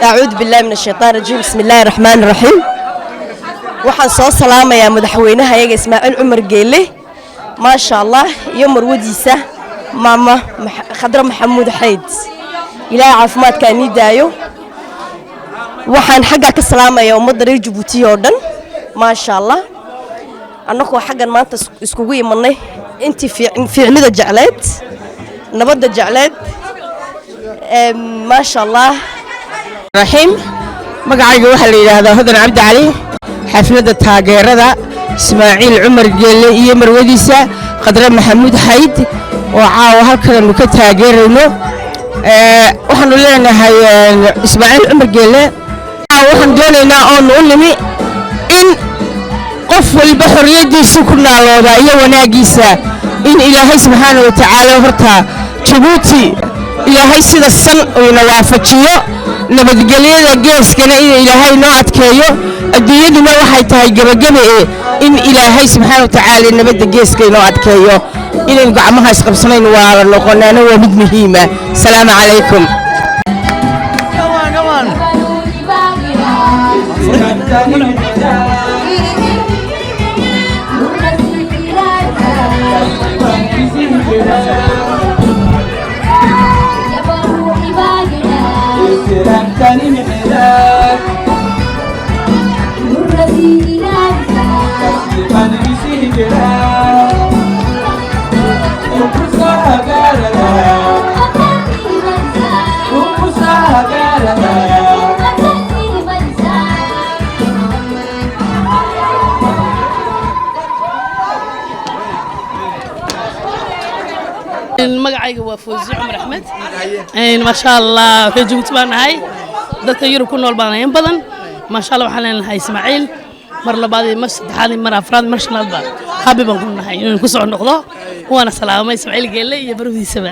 أعوذ بالله من الشيطان الرجيم بسم الله الرحمن الرحيم waxaan soo salaamayaa madaxweynaha ayaga Ismaaciil Cumar Geelle ma sha Allah iyo marwadiisa maama Khadra Maxamuud Xayd ilaahay caafimaadka ani daayo waxaan xagga ka salaamayaa ummadda reer Djibouti oo dhan ma sha Allah annagoo xaggan maanta iskugu imanay intii fiicnida jecleed nabadda jecleed ma sha Allah رحيم مقعد واحد هذا هذا عبد علي حفلة تاجرة إسماعيل عمر جيل يمر وديسة قدر محمود حيد وعاو هكذا مكتاجرينه وحنا لنا هاي إسماعيل عمر جيل وحنا دوننا أن نقولني إن قف البحر يدي سكرنا على وضعية وناقيسة إن إلهي سبحانه وتعالى هرتها جبوتي إلهي سيد السن ونوافجيه nabadgelyada geeskana in ilaahay noo adkeeyo adduunyaduna waxay tahay gabagaba in ilaahay subxaanahu wa ta'aala nabadda geeska noo adkeeyo inaan gacmaha isqabsanayn waa la noqonaana waa mid muhiim ah salaam alaykum تاني محلات نورتي كان يسيه جلال وقصها قالها وقصها قالها magacayga waa Fawzi Umar Ahmed ma sha Allah ka joogto baan ahay dadka Yurub ku nool baan badan ma sha Allah waxaan leenahay Ismaaciil mar labaad mar saddexaad mar afraad mar shanaad baan habiban ku nahay inaan ku soo noqdo waana salaamay Ismaaciil Geelle iyo barwadiisaba